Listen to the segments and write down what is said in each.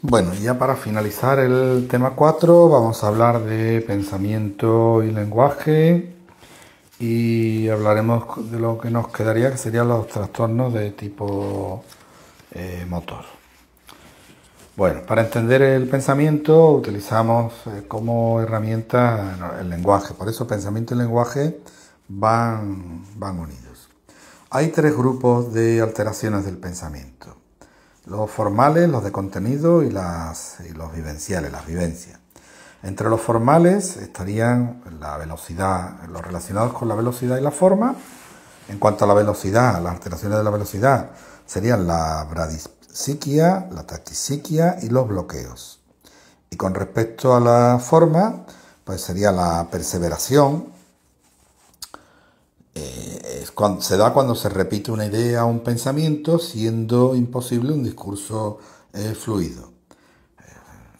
Bueno, y ya para finalizar el tema 4 vamos a hablar de pensamiento y lenguaje y hablaremos de lo que nos quedaría, que serían los trastornos de tipo motor. Bueno, para entender el pensamiento utilizamos como herramienta el lenguaje, por eso pensamiento y lenguaje van unidos. Hay tres grupos de alteraciones del pensamiento: los formales, los de contenido y los vivenciales, las vivencias. Entre los formales estarían la velocidad, los relacionados con la velocidad y la forma. En cuanto a la velocidad, las alteraciones de la velocidad serían la bradisiquia, la taquisiquia y los bloqueos. Y con respecto a la forma, pues sería la perseveración. Se da cuando se repite una idea o un pensamiento, siendo imposible un discurso fluido,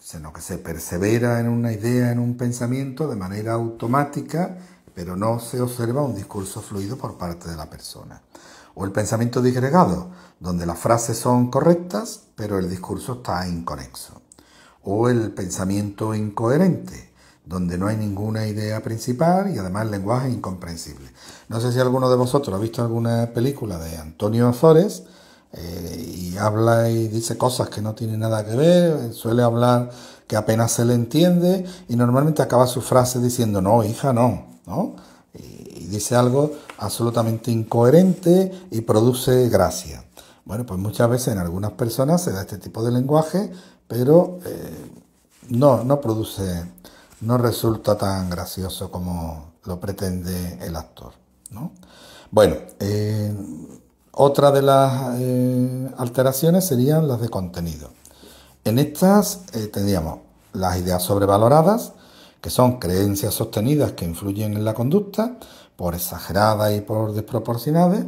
sino que se persevera en una idea, en un pensamiento de manera automática, pero no se observa un discurso fluido por parte de la persona. O el pensamiento disgregado, donde las frases son correctas, pero el discurso está inconexo. O el pensamiento incoherente, donde no hay ninguna idea principal y además el lenguaje es incomprensible. No sé si alguno de vosotros ha visto alguna película de Antonio Ozores y habla y dice cosas que no tienen nada que ver, suele hablar que apenas se le entiende y normalmente acaba su frase diciendo no, hija, no, ¿no? Y dice algo absolutamente incoherente y produce gracia. Bueno, pues muchas veces en algunas personas se da este tipo de lenguaje, pero no produce, no resulta tan gracioso como lo pretende el actor, ¿no? Bueno, otra de las alteraciones serían las de contenido. En estas tendríamos las ideas sobrevaloradas, que son creencias sostenidas que influyen en la conducta, por exageradas y por desproporcionadas.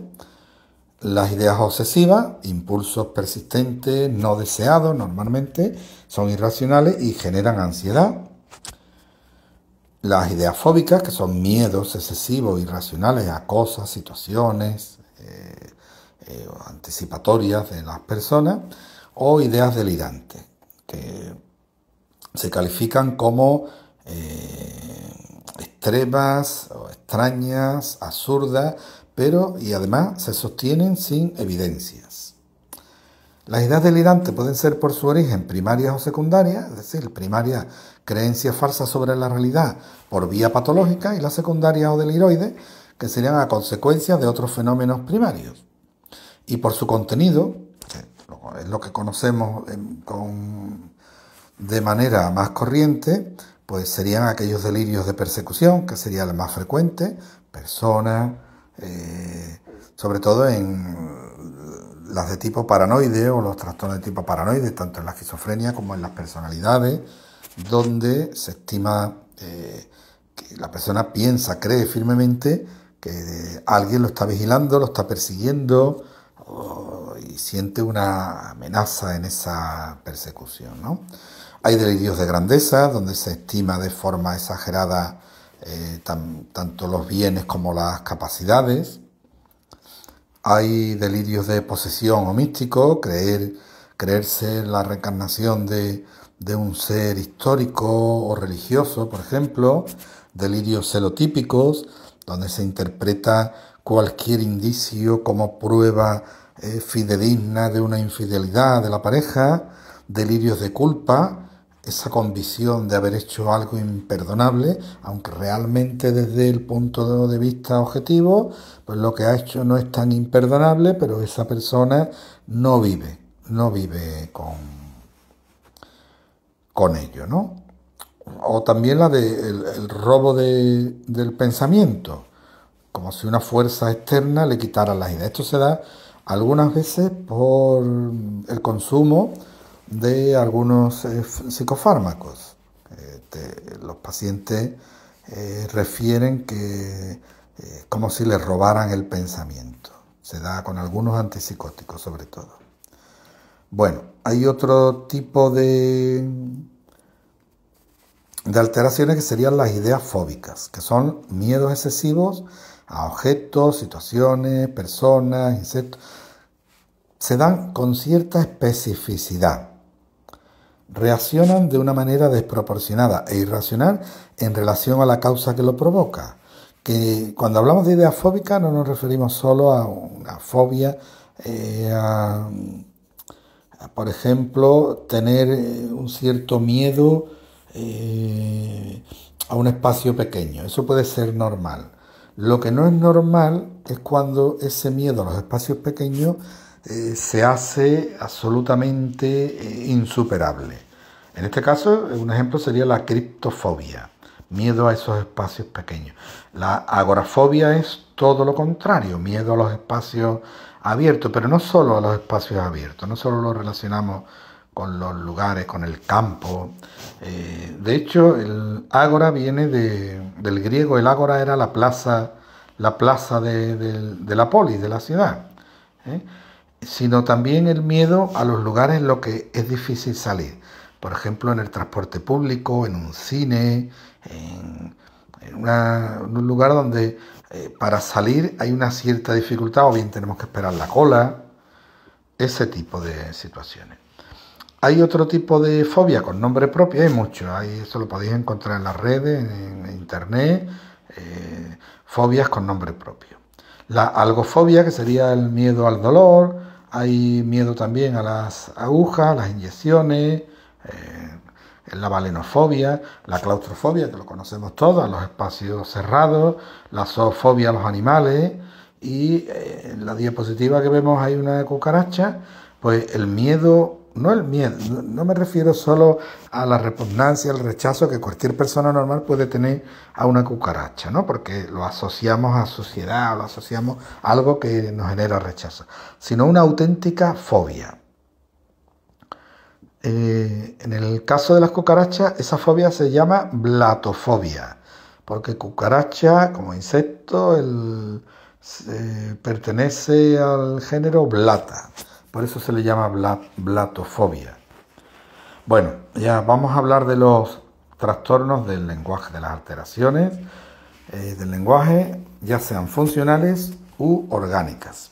Las ideas obsesivas, impulsos persistentes, no deseados normalmente, son irracionales y generan ansiedad. Las ideas fóbicas, que son miedos excesivos, irracionales a cosas, situaciones, anticipatorias de las personas. O ideas delirantes, que se califican como extremas o extrañas, absurdas, pero y además se sostienen sin evidencias. Las ideas delirantes pueden ser por su origen primarias o secundarias, es decir, primaria, creencias falsas sobre la realidad por vía patológica, y las secundarias o deliroides, que serían a consecuencia de otros fenómenos primarios. Y por su contenido, es lo que conocemos de manera más corriente, pues serían aquellos delirios de persecución, que sería el más frecuente, personas, sobre todo en las de tipo paranoide o los trastornos de tipo paranoide, tanto en la esquizofrenia como en las personalidades, donde se estima que la persona piensa, cree firmemente que alguien lo está vigilando, lo está persiguiendo, y siente una amenaza en esa persecución, ¿no? Hay delirios de grandeza, donde se estima de forma exagerada tanto los bienes como las capacidades. Hay delirios de posesión o místico, creerse en la reencarnación de un ser histórico o religioso, por ejemplo. Delirios celotípicos, donde se interpreta cualquier indicio como prueba fidedigna de una infidelidad de la pareja. Delirios de culpa, esa convicción de haber hecho algo imperdonable, aunque realmente desde el punto de vista objetivo, pues lo que ha hecho no es tan imperdonable, pero esa persona no vive con ello, ¿no? O también la de el robo del pensamiento, como si una fuerza externa le quitara las ideas. Esto se da algunas veces por el consumo de algunos psicofármacos. Los pacientes refieren que como si les robaran el pensamiento. Se da con algunos antipsicóticos sobre todo. Bueno, hay otro tipo de alteraciones que serían las ideas fóbicas, que son miedos excesivos a objetos, situaciones, personas, insectos. Se dan con cierta especificidad. reaccionan de una manera desproporcionada e irracional en relación a la causa que lo provoca. Que cuando hablamos de idea fóbica no nos referimos solo a una fobia, por ejemplo, tener un cierto miedo a un espacio pequeño. Eso puede ser normal. Lo que no es normal es cuando ese miedo a los espacios pequeños se hace absolutamente insuperable. En este caso, un ejemplo sería la criptofobia, miedo a esos espacios pequeños. La agorafobia es todo lo contrario, miedo a los espacios abiertos, pero no solo a los espacios abiertos, no solo lo relacionamos con los lugares, con el campo. De hecho, el ágora viene del griego. El ágora era la plaza de la polis, de la ciudad. Sino también el miedo a los lugares en los que es difícil salir. Por ejemplo, en el transporte público, en un cine, en un lugar donde para salir hay una cierta dificultad o bien tenemos que esperar la cola, ese tipo de situaciones. Hay otro tipo de fobia con nombre propio, hay muchos, eso lo podéis encontrar en las redes, en internet, fobias con nombre propio. La algofobia, que sería el miedo al dolor, hay miedo también a las agujas, las inyecciones, la balenofobia, la claustrofobia, que lo conocemos todos, a los espacios cerrados, la zoofobia a los animales, y en la diapositiva que vemos hay una cucaracha. Pues el miedo, no me refiero solo a la repugnancia, al rechazo que cualquier persona normal puede tener a una cucaracha, ¿no? Porque lo asociamos a suciedad, o lo asociamos a algo que nos genera rechazo, sino una auténtica fobia. En el caso de las cucarachas, esa fobia se llama blatofobia, porque cucaracha, como insecto, pertenece al género blata, por eso se le llama blatofobia. Bueno, ya vamos a hablar de los trastornos del lenguaje, de las alteraciones del lenguaje, ya sean funcionales u orgánicas.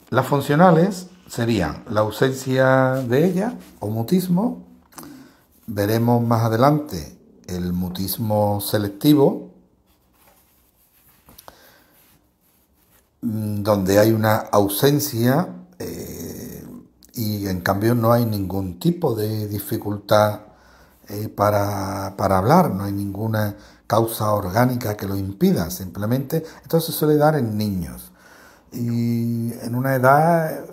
Las funcionales serían la ausencia de ella o mutismo. Veremos más adelante el mutismo selectivo, donde hay una ausencia y en cambio no hay ningún tipo de dificultad para hablar, no hay ninguna causa orgánica que lo impida, simplemente esto se suele dar en niños. Y en una edad,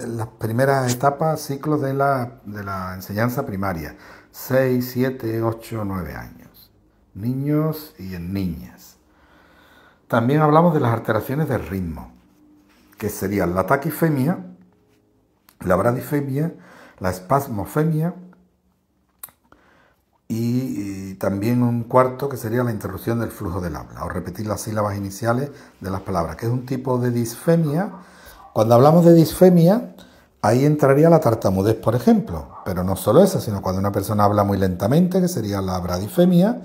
en las primeras etapas, ciclos de la enseñanza primaria, 6, 7, 8, 9 años, niños y en niñas. También hablamos de las alteraciones del ritmo, que serían la taquifemia, la bradifemia, la espasmofemia y también un cuarto que sería la interrupción del flujo del habla o repetir las sílabas iniciales de las palabras, que es un tipo de disfemia. Cuando hablamos de disfemia, ahí entraría la tartamudez, por ejemplo, pero no solo esa, sino cuando una persona habla muy lentamente, que sería la bradifemia,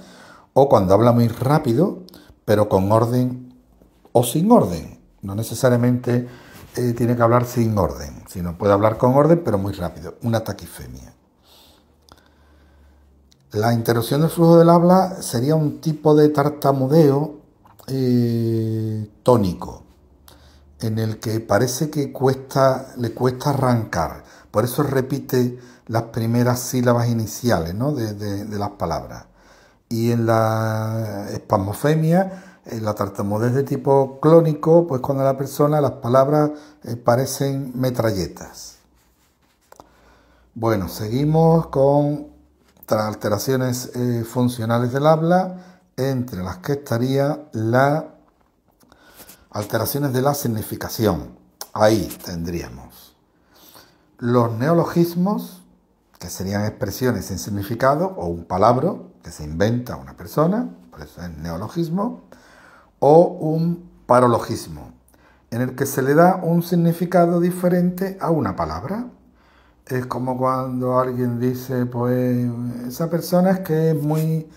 o cuando habla muy rápido, pero con orden o sin orden. No necesariamente tiene que hablar sin orden, sino puede hablar con orden, pero muy rápido, una taquifemia. La interrupción del flujo del habla sería un tipo de tartamudeo tónico, en el que parece que le cuesta arrancar, por eso repite las primeras sílabas iniciales, ¿no? de las palabras. Y en la espasmofemia, en la tartamudez de tipo clónico, pues cuando la persona, las palabras parecen metralletas. Bueno, seguimos con alteraciones funcionales del habla, entre las que estaría las alteraciones de la significación. Ahí tendríamos los neologismos, que serían expresiones sin significado, o un palabra que se inventa una persona, por eso es neologismo, o un paralogismo, en el que se le da un significado diferente a una palabra. Es como cuando alguien dice, pues esa persona es que es muy,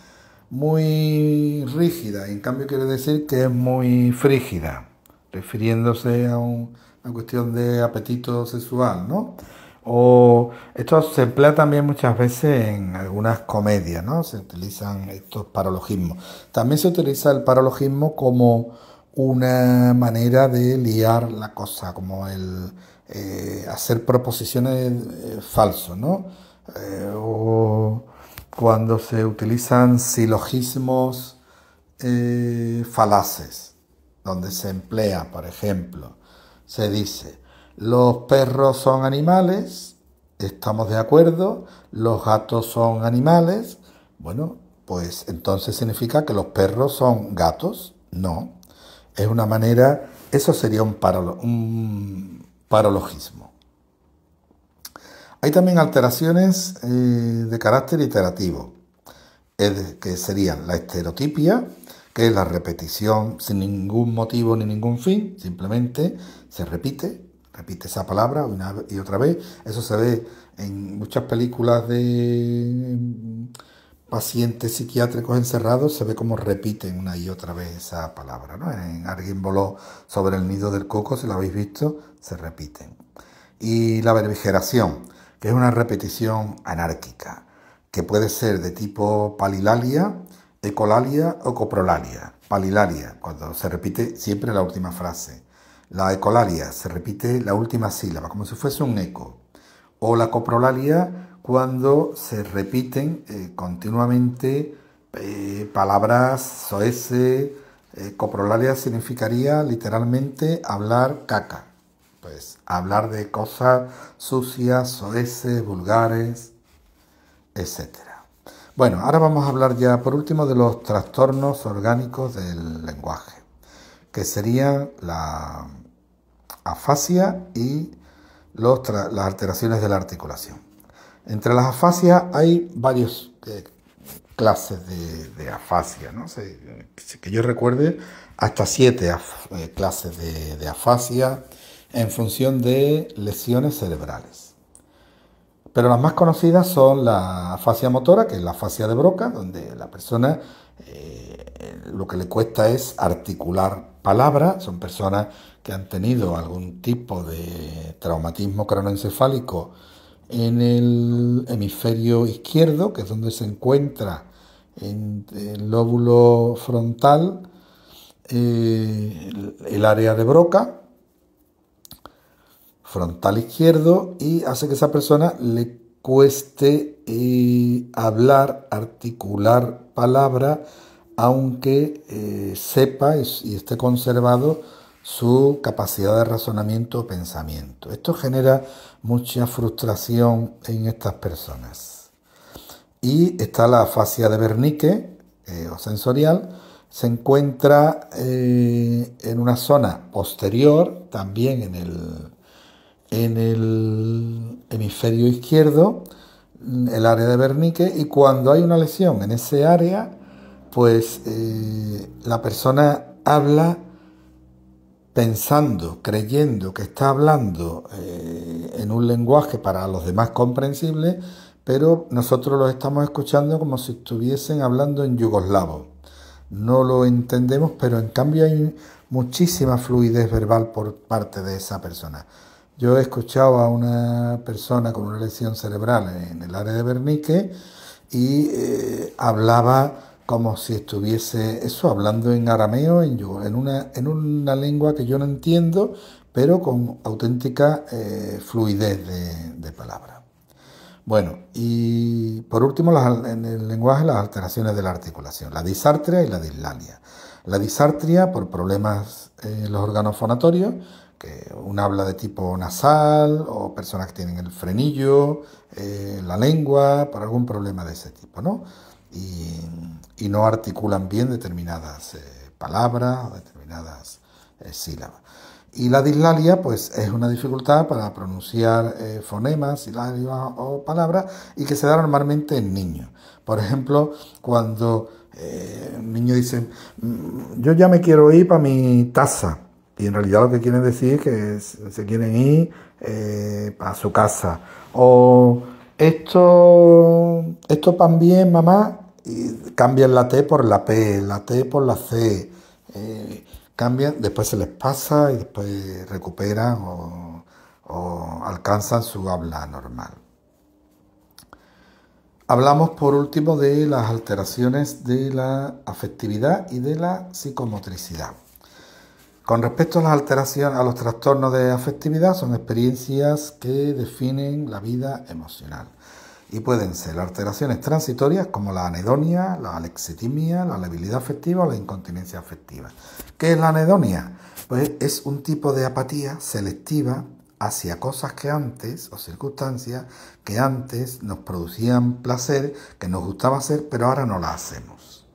muy rígida, y en cambio quiere decir que es muy frígida, refiriéndose a una cuestión de apetito sexual, ¿no? O esto se emplea también muchas veces en algunas comedias, ¿no? Se utilizan estos paralogismos. También se utiliza el paralogismo como una manera de liar la cosa, como el hacer proposiciones falsos, ¿no? O cuando se utilizan silogismos falaces, donde se emplea, por ejemplo, se dice, los perros son animales, estamos de acuerdo, los gatos son animales, bueno, pues entonces significa que los perros son gatos, no, es una manera, eso sería un paralogismo. Hay también alteraciones de carácter iterativo, que serían la estereotipia, que es la repetición sin ningún motivo ni ningún fin, simplemente se repite esa palabra una y otra vez. Eso se ve en muchas películas de pacientes psiquiátricos encerrados, se ve como repiten una y otra vez esa palabra, ¿no? En Alguien voló sobre el nido del coco, si lo habéis visto, se repiten. Y la berbigeración, que es una repetición anárquica, que puede ser de tipo palilalia, ecolalia o coprolalia. Palilalia, cuando se repite siempre la última frase. La ecolalia, se repite la última sílaba, como si fuese un eco. O la coprolalia, cuando se repiten continuamente palabras soeces. Coprolalia significaría literalmente hablar caca. Pues hablar de cosas sucias, soeces, vulgares, etcétera. Bueno, ahora vamos a hablar ya por último de los trastornos orgánicos del lenguaje, que serían la afasia y las alteraciones de la articulación. Entre las afasias hay varias clases de afasia, ¿no? Que yo recuerde hasta 7 clases de afasia en función de lesiones cerebrales. Pero las más conocidas son la afasia motora, que es la afasia de Broca, donde la persona lo que le cuesta es articular palabras. Son personas que han tenido algún tipo de traumatismo craneoencefálico en el hemisferio izquierdo, que es donde se encuentra en el lóbulo frontal, el área de Broca, frontal izquierdo, y hace que a esa persona le cueste hablar, articular palabra, aunque sepa y esté conservado su capacidad de razonamiento o pensamiento. Esto genera mucha frustración en estas personas. Y está la afasia de Wernicke o sensorial, se encuentra en una zona posterior, también en el hemisferio izquierdo, el área de Wernicke, y cuando hay una lesión en ese área, pues la persona habla pensando, creyendo que está hablando en un lenguaje para los demás comprensible, pero nosotros los estamos escuchando como si estuviesen hablando en yugoslavo. No lo entendemos, pero en cambio hay muchísima fluidez verbal por parte de esa persona. Yo he escuchado a una persona con una lesión cerebral en el área de Wernicke y hablaba como si estuviese hablando en arameo, en una lengua que yo no entiendo, pero con auténtica fluidez de palabra. Bueno, y por último, en el lenguaje, las alteraciones de la articulación, la disartria y la dislalia. La disartria por problemas en los órganos fonatorios, que una habla de tipo nasal, o personas que tienen el frenillo, la lengua, por algún problema de ese tipo, ¿no? Y no articulan bien determinadas palabras o determinadas sílabas. Y la dislalia, pues, es una dificultad para pronunciar fonemas, sílabas o palabras, y que se da normalmente en niños. Por ejemplo, cuando un niño dice, yo ya me quiero ir para mi taza, y en realidad lo que quieren decir es que se quieren ir para su casa. O esto pan bien, mamá, y cambian la T por la P, la T por la C, cambian, después se les pasa y después recuperan o alcanzan su habla normal. Hablamos por último de las alteraciones de la afectividad y de la psicomotricidad. Con respecto a las alteraciones, a los trastornos de afectividad, son experiencias que definen la vida emocional y pueden ser alteraciones transitorias como la anedonia, la alexitimia, la labilidad afectiva o la incontinencia afectiva. ¿Qué es la anedonia? Pues es un tipo de apatía selectiva hacia cosas que antes, o circunstancias que antes nos producían placer, que nos gustaba hacer, pero ahora no las hacemos.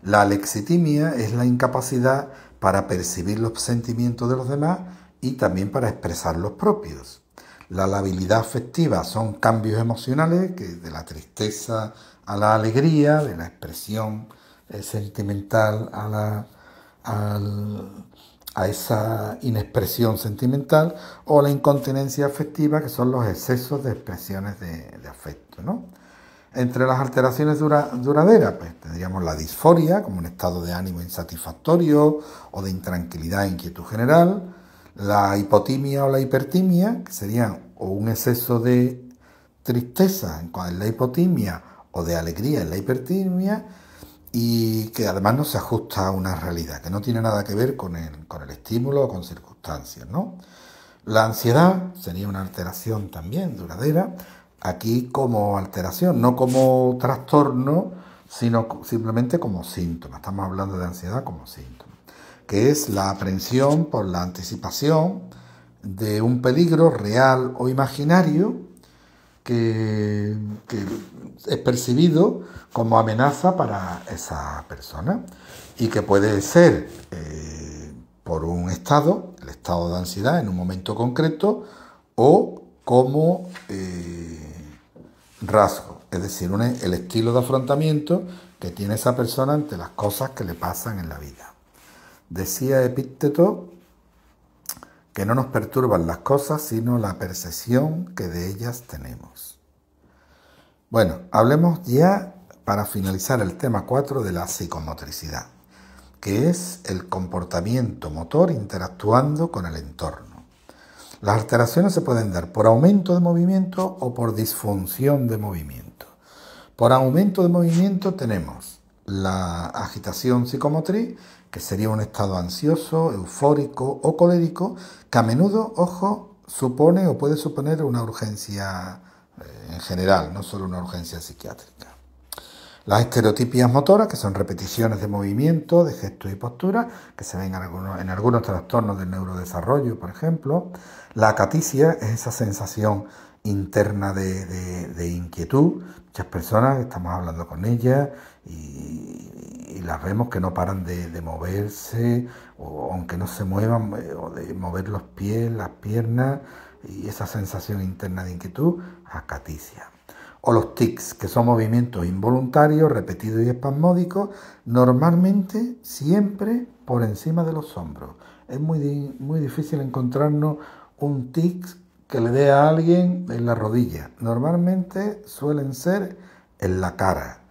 La alexitimia es la incapacidad para percibir los sentimientos de los demás y también para expresar los propios. La labilidad afectiva son cambios emocionales que de la tristeza a la alegría, de la expresión sentimental a esa inexpresión sentimental, o la incontinencia afectiva, que son los excesos de expresiones de afecto, ¿no? Entre las alteraciones duraderas, pues tendríamos la disforia, como un estado de ánimo insatisfactorio o de intranquilidad e inquietud general, la hipotimia o la hipertimia, que serían o un exceso de tristeza en la hipotimia o de alegría en la hipertimia, y que además no se ajusta a una realidad, que no tiene nada que ver con el estímulo o con circunstancias, ¿no? La ansiedad sería una alteración también duradera, aquí como alteración, no como trastorno, sino simplemente como síntoma. Estamos hablando de ansiedad como síntoma, que es la aprensión por la anticipación de un peligro real o imaginario que es percibido como amenaza para esa persona y que puede ser por un estado, el estado de ansiedad en un momento concreto, o como rasgo, es decir, el estilo de afrontamiento que tiene esa persona ante las cosas que le pasan en la vida. Decía Epicteto que no nos perturban las cosas, sino la percepción que de ellas tenemos. Bueno, hablemos ya, para finalizar el tema 4, de la psicomotricidad, que es el comportamiento motor interactuando con el entorno. Las alteraciones se pueden dar por aumento de movimiento o por disfunción de movimiento. Por aumento de movimiento tenemos la agitación psicomotriz, que sería un estado ansioso, eufórico o colérico, que a menudo, ojo, supone o puede suponer una urgencia en general, no solo una urgencia psiquiátrica. Las estereotipias motoras, que son repeticiones de movimiento, de gestos y posturas, que se ven en algunos trastornos del neurodesarrollo, por ejemplo. La acaticia es esa sensación interna de inquietud. Muchas personas, estamos hablando con ellas y las vemos que no paran de moverse, o aunque no se muevan, o de mover los pies, las piernas, y esa sensación interna de inquietud, acaticia. O los tics, que son movimientos involuntarios, repetidos y espasmódicos, normalmente siempre por encima de los hombros. Es muy difícil encontrarnos un tic que le dé a alguien en la rodilla. Normalmente suelen ser en la cara,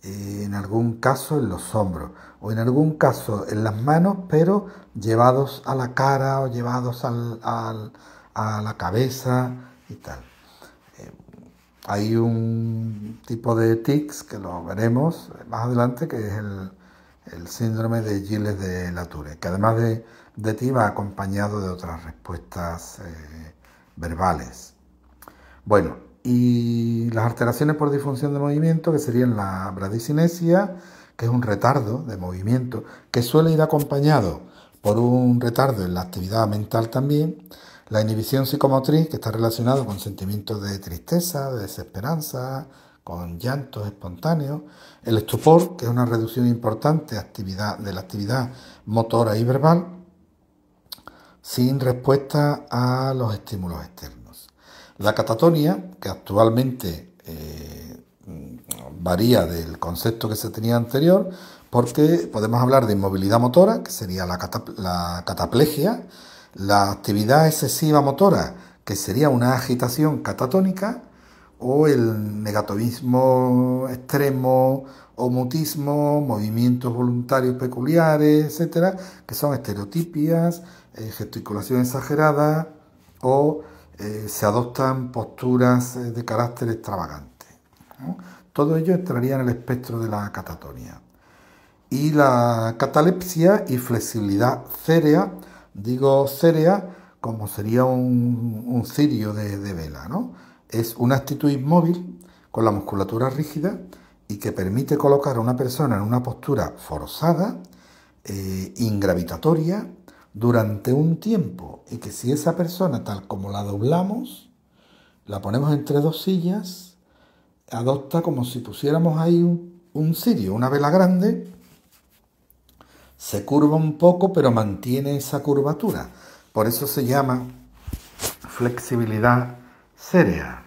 en algún caso en los hombros, o en algún caso en las manos, pero llevados a la cara o llevados a la cabeza y tal. Hay un tipo de tics que lo veremos más adelante, que es el síndrome de Gilles de Latour, que además de ti va acompañado de otras respuestas verbales. Bueno, y las alteraciones por disfunción de movimiento, que serían la bradicinesia, que es un retardo de movimiento, que suele ir acompañado por un retardo en la actividad mental también. La inhibición psicomotriz, que está relacionado con sentimientos de tristeza, de desesperanza, con llantos espontáneos. El estupor, que es una reducción importante de la actividad motora y verbal, sin respuesta a los estímulos externos. La catatonia, que actualmente varía del concepto que se tenía anterior, porque podemos hablar de inmovilidad motora, que sería la cataplegia, la actividad excesiva motora, que sería una agitación catatónica, o el negatovismo extremo o mutismo, movimientos voluntarios peculiares, etcétera, que son estereotipias, gesticulación exagerada o se adoptan posturas de carácter extravagante, ¿no? Todo ello entraría en el espectro de la catatonia. Y la catalepsia y flexibilidad cérea, digo cérea como sería un cirio de vela, ¿no? Es una actitud inmóvil con la musculatura rígida y que permite colocar a una persona en una postura forzada, ingravitatoria, durante un tiempo, y que si esa persona, tal como la doblamos, la ponemos entre dos sillas, adopta como si pusiéramos ahí un cirio, una vela grande, se curva un poco, pero mantiene esa curvatura. Por eso se llama flexibilidad cérea.